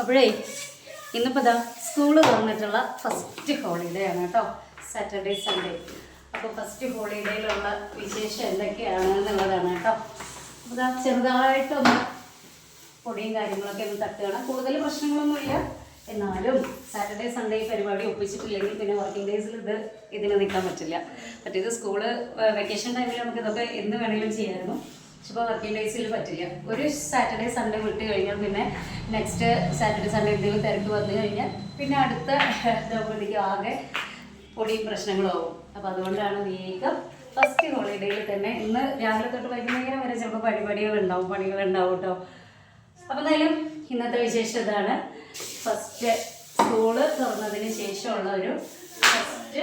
അപ്പോഴേ ഇന്നിപ്പോൾ ഇതാ സ്കൂള് തുറന്നിട്ടുള്ള ഫസ്റ്റ് ഹോളിഡേ ആണ് കേട്ടോ, സാറ്റർഡേ സൺഡേ. അപ്പോൾ ഫസ്റ്റ് ഹോളിഡേയിലുള്ള വിശേഷം എന്തൊക്കെയാണ് എന്നുള്ളതാണ് കേട്ടോ. അപ്പോൾ ഇതാ ചെറുതായിട്ടൊന്ന് പൊടിയും കാര്യങ്ങളൊക്കെ ഒന്ന് തട്ടുകയാണ്. കൂടുതൽ പ്രശ്നങ്ങളൊന്നുമില്ല, എന്നാലും സാറ്റർഡേ സൺഡേ പരിപാടി ഒപ്പിച്ചിട്ടില്ലെങ്കിൽ പിന്നെ വർക്കിംഗ് ഡേയ്സിൽ ഇതിന് നിൽക്കാൻ പറ്റില്ല. മറ്റേത് സ്കൂള് വെക്കേഷൻ ടൈമിൽ നമുക്ക് ഇതൊക്കെ എന്ത് വേണമെങ്കിലും ചെയ്യാമായിരുന്നു. പക്ഷെ ഇപ്പോൾ വർക്കിംഗ് ഡേയ്സിൽ പറ്റില്ല. ഒരു സാറ്റർഡേ സൺഡേ വിട്ട് കഴിഞ്ഞാൽ പിന്നെ നെക്സ്റ്റ് സാറ്റർഡേ സൺഡേ എന്തെങ്കിലും തിരക്ക് വന്നു കഴിഞ്ഞാൽ പിന്നെ അടുത്ത ദൗർബന്ധിക്ക് ആകെ പൊടിയും പ്രശ്നങ്ങളും ആവും. അപ്പോൾ അതുകൊണ്ടാണ് വേഗം ഫസ്റ്റ് ഹോളിഡേയിൽ തന്നെ ഇന്ന് രാവിലെ തൊട്ട് വൈകുന്നേരം വരെ ചിലപ്പോൾ പണികളുണ്ടാവും കേട്ടോ. അപ്പോൾ എന്തായാലും ഇന്നത്തെ വിശേഷം ഇതാണ്. ഫസ്റ്റ് സ്കൂള് തുറന്നതിന് ശേഷമുള്ള ഒരു ഫസ്റ്റ്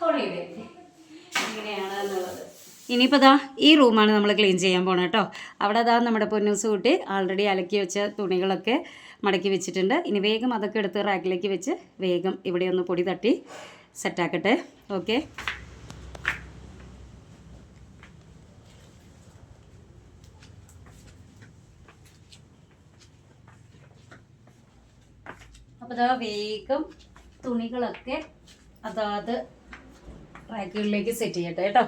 ഹോളിഡേ എങ്ങനെയാണ് എന്നുള്ളത്. ഇനിയിപ്പോൾ ദാ ഈ റൂമാണ് നമ്മൾ ക്ലീൻ ചെയ്യാൻ പോകണം കേട്ടോ. അവിടെ ദാ നമ്മുടെ പൊന്നൂസ് കുട്ടി ആൾറെഡി അലക്കി വെച്ച തുണികളൊക്കെ മടക്കി വെച്ചിട്ടുണ്ട്. ഇനി വേഗം അതൊക്കെ എടുത്ത് റാക്കിലേക്ക് വെച്ച് വേഗം ഇവിടെ ഒന്ന് പൊടി തട്ടി സെറ്റാക്കട്ടെ. ഓക്കെ, അപ്പോൾ ഇതാ വേഗം തുണികളൊക്കെ അതാത് റാക്കുകളിലേക്ക് സെറ്റ് ചെയ്യട്ടെ കേട്ടോ.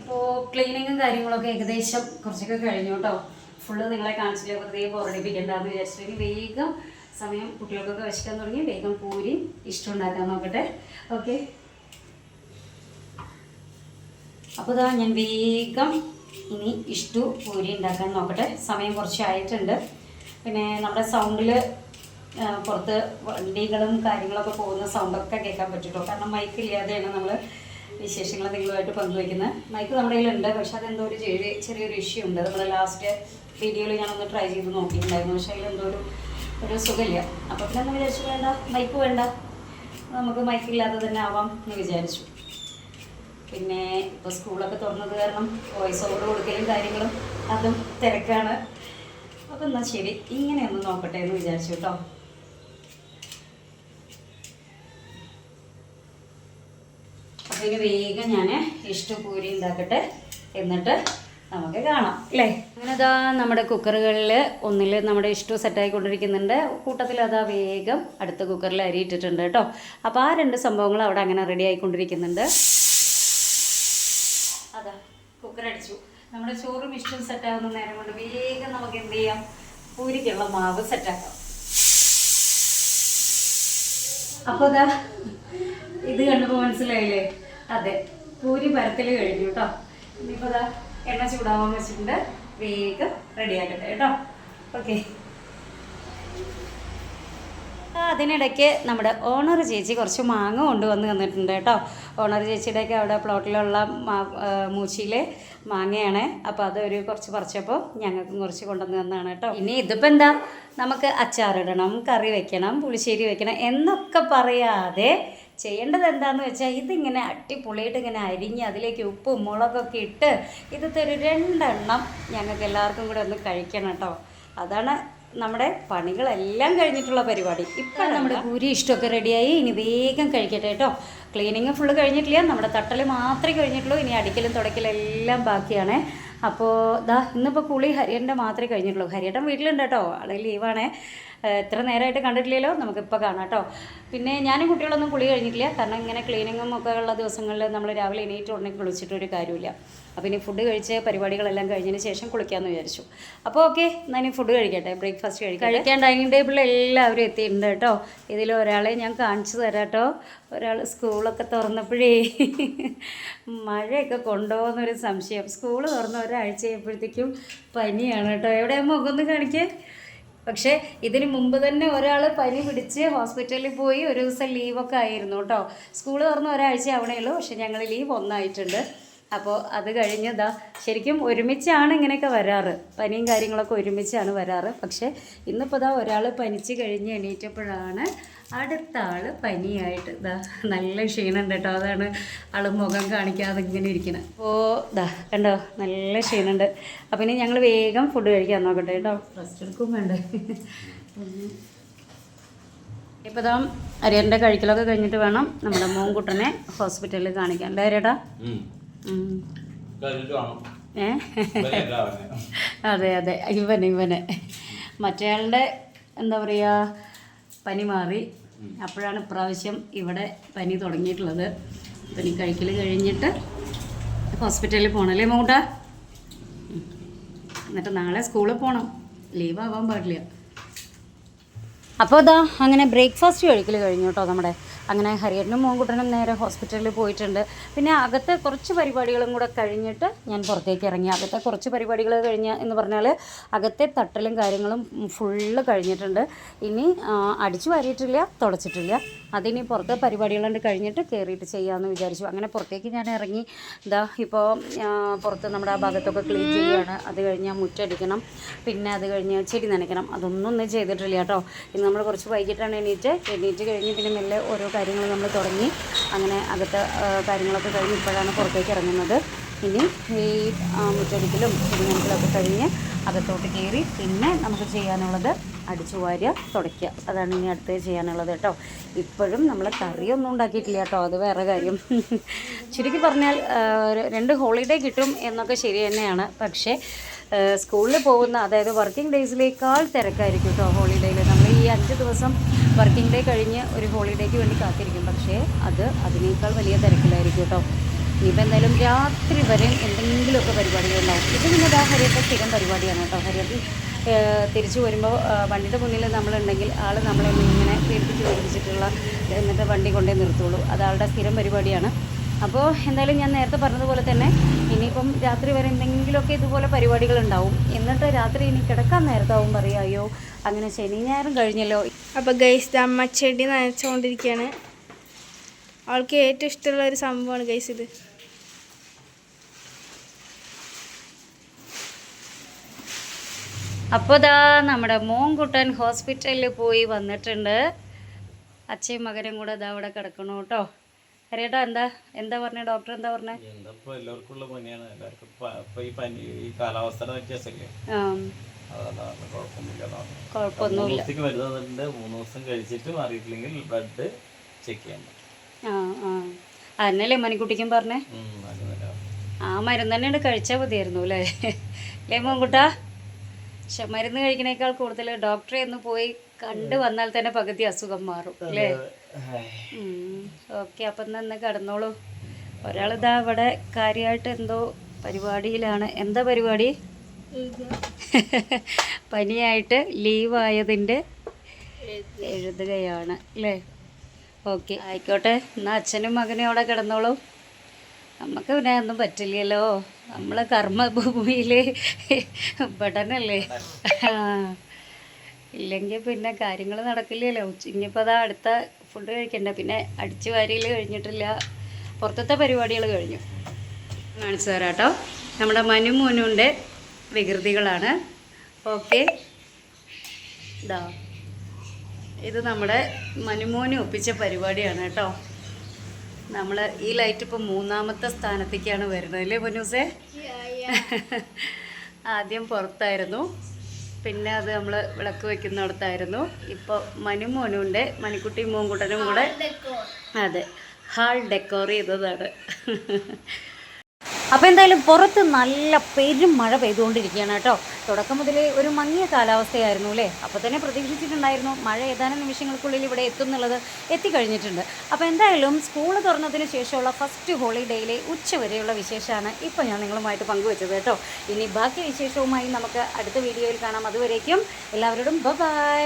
അപ്പോൾ ക്ലീനിങ്ങും കാര്യങ്ങളൊക്കെ ഏകദേശം കുറച്ചൊക്കെ കഴിഞ്ഞു കേട്ടോ. ഫുള്ള് നിങ്ങളെ കാണിച്ചില്ല, വെറുതെ ബോറടിപ്പിക്കണ്ടെന്ന് വിചാരിച്ചിട്ട് ഇനി വേഗം സമയം കുട്ടികൾക്കൊക്കെ വിശക്കാൻ തുടങ്ങി വേഗം പൂരി ഇഷ്ടം ഉണ്ടാക്കാൻ നോക്കട്ടെ. ഓക്കെ, അപ്പോൾ ഇതാ ഞാൻ വേഗം ഇനി ഇഷ്ടു പൂരി ഉണ്ടാക്കാൻ നോക്കട്ടെ. സമയം കുറച്ചായിട്ടുണ്ട്. പിന്നെ നമ്മുടെ സൗണ്ടിൽ പുറത്ത് വണ്ടികളും കാര്യങ്ങളൊക്കെ പോകുന്ന സൗണ്ടൊക്കെ കേൾക്കാൻ പറ്റുമോ, കാരണം മൈക്ക് ഇല്ലാതെയാണ് നമ്മൾ വിശേഷങ്ങൾ നിങ്ങളുമായിട്ട് പങ്കുവയ്ക്കുന്നത്. മൈക്ക് നമ്മുടെ കയ്യിലുണ്ട്, പക്ഷെ അതെന്തോ ഒരു ചെറിയൊരു ഇഷ്യൂ ഉണ്ട്. നമ്മുടെ ലാസ്റ്റ് വീഡിയോയിൽ ഞാനൊന്ന് ട്രൈ ചെയ്ത് നോക്കിയിട്ടുണ്ടായിരുന്നു, പക്ഷേ അതിലെന്തോ ഒരു സുഖമില്ല. അപ്പോൾ പിന്നെ ഒന്ന് വിചാരിച്ചു വേണ്ട, മൈക്ക് വേണ്ട, നമുക്ക് മൈക്കില്ലാതെ തന്നെ ആവാം എന്ന് വിചാരിച്ചു. പിന്നെ ഇപ്പോൾ സ്കൂളൊക്കെ തുറന്നത് കാരണം വോയിസ് ഓവർ കൊടുക്കലും കാര്യങ്ങളും അതും തിരക്കാണ്. അപ്പോൾ എന്നാൽ ശരി, ഇങ്ങനെയൊന്ന് നോക്കട്ടെ എന്ന് വിചാരിച്ചു കേട്ടോ. അപ്പോൾ ഇനി വേഗം ഞാൻ ഇഷ്ടപൂരി ഉണ്ടാക്കട്ടെ, എന്നിട്ട് നമുക്ക് കാണാം അല്ലേ. അങ്ങനെ അതാ നമ്മുടെ കുക്കറുകളിൽ ഒന്നിൽ നമ്മുടെ ഇഷ്ടം സെറ്റായിക്കൊണ്ടിരിക്കുന്നുണ്ട്. കൂട്ടത്തിൽ അതാ വേഗം അടുത്ത കുക്കറിൽ അരി ഇട്ടിട്ടുണ്ട് കേട്ടോ. അപ്പോൾ ആ രണ്ട് സംഭവങ്ങൾ അവിടെ അങ്ങനെ റെഡി ആയിക്കൊണ്ടിരിക്കുന്നുണ്ട്. അതാ കുക്കർ അടിച്ചു. നമ്മുടെ ചോറും ഇഷ്ടം സെറ്റാകുന്ന നേരം കൊണ്ട് വേഗം നമുക്ക് എന്ത് ചെയ്യാം, പൂരിക്കുള്ള മാവ് സെറ്റാക്കാം. അപ്പോൾ അതാ ഇത് കണ്ടപ്പോൾ മനസ്സിലായില്ലേ, അതെ പൂരി പരത്തിൽ കഴിഞ്ഞു കേട്ടോ. ഇനിയിപ്പോൾ അതാ എണ്ണ ചൂടാവാൻ വെച്ചിട്ടുണ്ട്, വേഗം റെഡിയാക്കട്ടെ കേട്ടോ. ഓക്കെ, അതിനിടയ്ക്ക് നമ്മുടെ ഓണർ ചേച്ചി കുറച്ച് മാങ്ങ കൊണ്ടുവന്ന് തന്നിട്ടുണ്ട് കേട്ടോ. ഓണർ ചേച്ചിയുടെയൊക്കെ അവിടെ പ്ലോട്ടിലുള്ള മൂച്ചിയിലെ മാങ്ങയാണ്. അപ്പോൾ അതൊരു കുറച്ച് പറിച്ചപ്പോൾ ഞങ്ങൾക്കും കുറച്ച് കൊണ്ടുവന്ന് തന്നതാണ് കേട്ടോ. ഇനി ഇതിപ്പോൾ എന്താ, നമുക്ക് അച്ചാറിടണം, കറി വെക്കണം, പുളിശ്ശേരി വെക്കണം എന്നൊക്കെ പറയാതെ ചെയ്യേണ്ടത് എന്താണെന്ന് വെച്ചാൽ ഇതിങ്ങനെ അടിപൊളിയായിട്ട് ഇങ്ങനെ അരിഞ്ഞ് അതിലേക്ക് ഉപ്പും മുളകൊക്കെ ഇട്ട് ഇതൊക്കെ ഒരു 2 എണ്ണം ഞങ്ങൾക്ക് എല്ലാവർക്കും കൂടെ ഒന്ന് കഴിക്കണം കേട്ടോ. അതാണ് നമ്മുടെ പണികളെല്ലാം കഴിഞ്ഞിട്ടുള്ള പരിപാടി. ഇപ്പോൾ നമ്മുടെ പൂരി ഇഷ്ടമൊക്കെ റെഡിയായി. ഇനി വേഗം കഴിക്കട്ടെ കേട്ടോ. ക്ലീനിങ് ഫുള്ള് കഴിഞ്ഞിട്ടില്ല, നമ്മുടെ തട്ടൽ മാത്രമേ കഴിഞ്ഞിട്ടുള്ളൂ. ഇനി അടിക്കലും തുടക്കലും എല്ലാം ബാക്കിയാണ്. അപ്പോൾ ദാ ഇന്നിപ്പോൾ കുളി ഹരിയേട്ടൻ്റെ മാത്രമേ കഴിഞ്ഞിട്ടുള്ളൂ. ഹരിയേട്ടൻ വീട്ടിലുണ്ട് കേട്ടോ, ആളെ ലീവാണേ. എത്ര നേരമായിട്ട് കണ്ടിട്ടില്ലല്ലോ, നമുക്കിപ്പോൾ കാണാം കേട്ടോ. പിന്നെ ഞാനും കുട്ടികളൊന്നും കുളി കഴിഞ്ഞിട്ടില്ല, കാരണം ഇങ്ങനെ ക്ലീനിങ്ങും ഒക്കെ ഉള്ള ദിവസങ്ങളിൽ നമ്മൾ രാവിലെ എണീറ്റ് ഉടനെ കുളിച്ചിട്ടൊരു കാര്യമില്ല. അപ്പോൾ ഇനി ഫുഡ് കഴിച്ച് പരിപാടികളെല്ലാം കഴിഞ്ഞതിന് ശേഷം കുളിക്കാമെന്ന് വിചാരിച്ചു. അപ്പോൾ ഓക്കെ, എന്നാൽ ഇനി ഫുഡ് കഴിക്കട്ടെ, ബ്രേക്ക്ഫാസ്റ്റ് കഴിക്കാൻ ഡൈനിങ് ടേബിളിൽ എല്ലാവരും എത്തിയിട്ടുണ്ട് കേട്ടോ. ഇതിൽ ഒരാളെ ഞാൻ കാണിച്ചു തരാം കേട്ടോ. ഒരാൾ സ്കൂളൊക്കെ തുറന്നപ്പോഴേ മഴയൊക്കെ കൊണ്ടുപോകുന്നൊരു സംശയം. സ്കൂൾ തുറന്ന ഒരാഴ്ചയായപ്പോഴത്തേക്കും പനിയാണ് കേട്ടോ. എവിടെ മുഖമൊന്ന് കാണിക്കേ. പക്ഷേ ഇതിന് മുമ്പ് തന്നെ ഒരാൾ പനി പിടിച്ച് ഹോസ്പിറ്റലിൽ പോയി ഒരു ദിവസം ലീവൊക്കെ ആയിരുന്നു കേട്ടോ. സ്കൂൾ തുറന്ന് ഒരാഴ്ച ആവണേ ഉള്ളൂ, പക്ഷേ ഞങ്ങൾ ലീവ് 1 ആയിട്ടുണ്ട്. അപ്പോൾ അത് കഴിഞ്ഞതാ ശരിക്കും ഒരുമിച്ചാണ് ഇങ്ങനെയൊക്കെ വരാറ്, പനിയും കാര്യങ്ങളൊക്കെ ഒരുമിച്ചാണ് വരാറ്. പക്ഷേ ഇന്നിപ്പോൾ ഇതാ ഒരാൾ പനിച്ച് കഴിഞ്ഞ് എണീറ്റപ്പോഴാണ് അടുത്ത ആൾ പനിയായിട്ട് ഇതാ നല്ല ക്ഷീണമുണ്ട് കേട്ടോ. അതാണ് ആൾ മുഖം കാണിക്കാതെ ഇങ്ങനെ ഇരിക്കുന്നത്. അപ്പോൾ ഇതാ കണ്ടോ നല്ല ക്ഷീണമുണ്ട്. അപ്പം ഇനി ഞങ്ങൾ വേഗം ഫുഡ് കഴിക്കാൻ നോക്കട്ടെ കേട്ടോ, റെസ്റ്റ് എടുക്കും വേണ്ടേ. ഇപ്പോൾ ഇതാ അരിയൻ്റെ കഴിക്കലൊക്കെ കഴിഞ്ഞിട്ട് വേണം നമ്മുടെ മോൻകുട്ടനെ ഹോസ്പിറ്റലിൽ കാണിക്കാൻ അല്ലേ അരിയടാ? അതെ അതെ, ഇവനെ മറ്റേയാളുടെ എന്താ പറയുക പനി മാറി, അപ്പോഴാണ് ഇപ്രാവശ്യം ഇവിടെ പനി തുടങ്ങിയിട്ടുള്ളത്. അപ്പം ഇനി കഴിക്കൽ കഴിഞ്ഞിട്ട് ഹോസ്പിറ്റലിൽ പോകണമല്ലേ മോട്ടാ? എന്നിട്ട് നാളെ സ്കൂളിൽ പോകണം, ലീവ് ആവാൻ പാടില്ല. അപ്പോൾ ഇതാ അങ്ങനെ ബ്രേക്ക്ഫാസ്റ്റ് കഴിക്കൽ കഴിഞ്ഞു കേട്ടോ നമ്മുടെ. അങ്ങനെ ഹരിയേട്ടനും മോൻകുട്ടനും നേരെ ഹോസ്പിറ്റലിൽ പോയിട്ടുണ്ട്. പിന്നെ അകത്തെ കുറച്ച് പരിപാടികളും കൂടെ കഴിഞ്ഞിട്ട് ഞാൻ പുറത്തേക്ക് ഇറങ്ങി. അകത്തെ കുറച്ച് പരിപാടികൾ എന്ന് പറഞ്ഞാൽ അകത്തെ തട്ടലും കാര്യങ്ങളും ഫുള്ള് കഴിഞ്ഞിട്ടുണ്ട്. ഇനി അടിച്ചു വാരിയിട്ടില്ല, തുടച്ചിട്ടില്ല. അതിനി പുറത്തെ പരിപാടികളുണ്ട് കഴിഞ്ഞിട്ട് കയറിയിട്ട് ചെയ്യാമെന്ന് വിചാരിച്ചു. അങ്ങനെ പുറത്തേക്ക് ഞാൻ ഇറങ്ങി. ഇതാ ഇപ്പോൾ പുറത്ത് നമ്മുടെ ആ ഭാഗത്തൊക്കെ ക്ലീൻ ചെയ്യുകയാണ്. അത് കഴിഞ്ഞാൽ മുറ്റടിക്കണം, പിന്നെ അത് കഴിഞ്ഞ് ചെടി നനയ്ക്കണം. അതൊന്നും ചെയ്തിട്ടില്ല കേട്ടോ. ഇന്ന് നമ്മൾ കുറച്ച് വൈകിട്ടാണ് എണീറ്റ് കഴിഞ്ഞ് പിന്നെ മെല്ലെ ഓരോ കാര്യങ്ങൾ നമ്മൾ തുടങ്ങി. അങ്ങനെ അകത്തെ കാര്യങ്ങളൊക്കെ കഴിഞ്ഞ് ഇപ്പോഴാണ് പുറത്തേക്ക് ഇറങ്ങുന്നത്. ഇനി ഈ മുറ്റടിക്കലും ചെടി നനയ്ക്കലൊക്കെ കഴിഞ്ഞ് അകത്തോട്ട് കയറി പിന്നെ നമുക്ക് ചെയ്യാനുള്ളത് അടിച്ചു വാരുക, തുടയ്ക്കുക. അതാണ് ഇനി അടുത്ത് ചെയ്യാനുള്ളത് കേട്ടോ. ഇപ്പോഴും നമ്മൾ കറിയൊന്നും ഉണ്ടാക്കിയിട്ടില്ല കേട്ടോ, അത് വേറെ കാര്യം. ചുരുക്കി പറഞ്ഞാൽ 2 ഹോളിഡേ കിട്ടും എന്നൊക്കെ ശരി തന്നെയാണ്. പക്ഷേ സ്കൂളിൽ പോകുന്ന അതായത് വർക്കിംഗ് ഡേയ്സിലേക്കാൾ തിരക്കായിരിക്കും കേട്ടോ ഹോളിഡേയിൽ. നമ്മൾ ഈ 5 ദിവസം വർക്കിംഗ് ഡേ കഴിഞ്ഞ് ഒരു ഹോളിഡേക്ക് വേണ്ടി കാത്തിരിക്കും. പക്ഷേ അതിനേക്കാൾ വലിയ തിരക്കിലായിരിക്കും കേട്ടോ. ഇനിയിപ്പോൾ എന്തായാലും രാത്രി വരെ എന്തെങ്കിലുമൊക്കെ പരിപാടികളുണ്ടാവും. ഇത് പിന്നെ ഹരിയത്തെ സ്ഥിരം പരിപാടിയാണ് കേട്ടോ. ഹരിയത്തിൽ തിരിച്ചു വരുമ്പോൾ വണ്ടിയുടെ മുന്നിൽ നമ്മളുണ്ടെങ്കിൽ ആൾ നമ്മളെ ഇങ്ങനെ പേടിപ്പിച്ചിട്ടുള്ള എന്നിട്ട് വണ്ടി കൊണ്ടേ നിർത്തുള്ളൂ. അതാളുടെ സ്ഥിരം പരിപാടിയാണ്. അപ്പോൾ എന്തായാലും ഞാൻ നേരത്തെ പറഞ്ഞതുപോലെ തന്നെ ഇനിയിപ്പം രാത്രി വരെ എന്തെങ്കിലുമൊക്കെ ഇതുപോലെ പരിപാടികളുണ്ടാവും. എന്നിട്ട് രാത്രി ഇനി കിടക്കാൻ നേരത്താവും പറയുക, അയ്യോ അങ്ങനെ ശനി ഞായറും കഴിഞ്ഞല്ലോ. അപ്പോൾ ഗൈസ് അമ്മ ചെടി നനച്ചുകൊണ്ടിരിക്കുകയാണ്. അവൾക്ക് ഏറ്റവും ഇഷ്ടമുള്ള ഒരു സംഭവമാണ് ഗൈസ് ഇത്. അപ്പോൾ ദാ നമ്മുടെ മോൻകുട്ടൻ ഹോസ്പിറ്റലിൽ പോയി വന്നിട്ടുണ്ട്. അച്ഛയും മകനും കൂടെ ഇതാ അവിടെ കിടക്കണു കേട്ടോ. ഹരിയേട്ടാ എന്താ പറഞ്ഞ ഡോക്ടർ എന്താ പറഞ്ഞേ? എല്ലാവർക്കും ഉള്ള പനിയാണ്. എല്ലാവർക്കും ഈ കാലാവസ്ഥയുടെ വ്യത്യാസമല്ലേ, കുഴപ്പമൊന്നുമില്ല. 3 ദിവസം കഴിച്ചിട്ട് മാറിയിട്ടില്ലെങ്കിൽ ബ്ലഡ് ചെക്ക് ചെയ്യാൻ. അതന്നല്ലേ മണിക്കുട്ടിക്കും പറഞ്ഞേ? ആ മരുന്ന് തന്നെയാണ് കഴിച്ചാൽ മതിയായിരുന്നു അല്ലേ മോൻകുട്ടാ? പക്ഷെ മരുന്ന് കഴിക്കണേക്കാൾ കൂടുതൽ ഡോക്ടറെ ഒന്ന് പോയി കണ്ടു വന്നാൽ തന്നെ പകുതി അസുഖം മാറും അല്ലേ? ഓക്കെ, അപ്പം തന്നെ കിടന്നോളൂ. ഒരാളിതാ ഇവിടെ കാര്യമായിട്ട് എന്തോ പരിപാടിയിലാണ്. എന്താ പരിപാടി? പനിയായിട്ട് ലീവായതിൻ്റെ എഴുതുകയാണ് അല്ലേ? ഓക്കെ ആയിക്കോട്ടെ. എന്നാൽ അച്ഛനും മകനും അവിടെ കിടന്നോളൂ. നമുക്ക് പിന്നെ ഒന്നും പറ്റില്ലല്ലോ, നമ്മൾ കർമ്മഭൂമിയിൽ പെടനല്ലേ. ഇല്ലെങ്കിൽ പിന്നെ കാര്യങ്ങൾ നടക്കില്ലല്ലോ. ഇനിയിപ്പോൾ അതാ അടുത്ത ഫുഡ് കഴിക്കണ്ട. പിന്നെ അടിച്ചു വാരിയിൽ കഴിഞ്ഞിട്ടില്ല, പുറത്തത്തെ പരിപാടികൾ കഴിഞ്ഞു. കാണിച്ചു തരാം കേട്ടോ. നമ്മുടെ മനുമോനുൻ്റെ വികൃതികളാണ്. ഓക്കെ, ഇതാ ഇത് നമ്മുടെ മനുമോന് ഒപ്പിച്ച പരിപാടിയാണ് കേട്ടോ. നമ്മൾ ഈ ലൈറ്റ് ഇപ്പോൾ 3ാമത്തെ സ്ഥാനത്തേക്കാണ് വരുന്നത് അല്ലേ പൊന്നൂസേ? ആദ്യം പുറത്തായിരുന്നു, പിന്നെ അത് നമ്മൾ വിളക്ക് വയ്ക്കുന്നിടത്തായിരുന്നു. ഇപ്പോൾ മനുമോനുണ്ട്, മണിക്കുട്ടി മോൻകുട്ടനും കൂടെ അതെ ഹാൾ ഡെക്കോർ ചെയ്തതാണ്. അപ്പോൾ എന്തായാലും പുറത്ത് നല്ല പെരും മഴ പെയ്തുകൊണ്ടിരിക്കുകയാണ് കേട്ടോ. തുടക്കം മുതലേ ഒരു മങ്ങിയ കാലാവസ്ഥയായിരുന്നു അല്ലേ? അപ്പോൾ തന്നെ പ്രതീക്ഷിച്ചിട്ടുണ്ടായിരുന്നു മഴ ഏതാനും നിമിഷങ്ങൾക്കുള്ളിൽ ഇവിടെ എത്തുന്നുള്ളത്. എത്തിക്കഴിഞ്ഞിട്ടുണ്ട്. അപ്പോൾ എന്തായാലും സ്കൂൾ തുറന്നതിന് ശേഷമുള്ള ഫസ്റ്റ് ഹോളിഡേയിലെ ഉച്ചവരെയുള്ള വിശേഷമാണ് ഇപ്പോൾ ഞാൻ നിങ്ങളുമായിട്ട് പങ്കുവെച്ചത് കേട്ടോ. ഇനി ബാക്കി വിശേഷവുമായി നമുക്ക് അടുത്ത വീഡിയോയിൽ കാണാം. അതുവരേക്കും എല്ലാവരോടും ബൈ.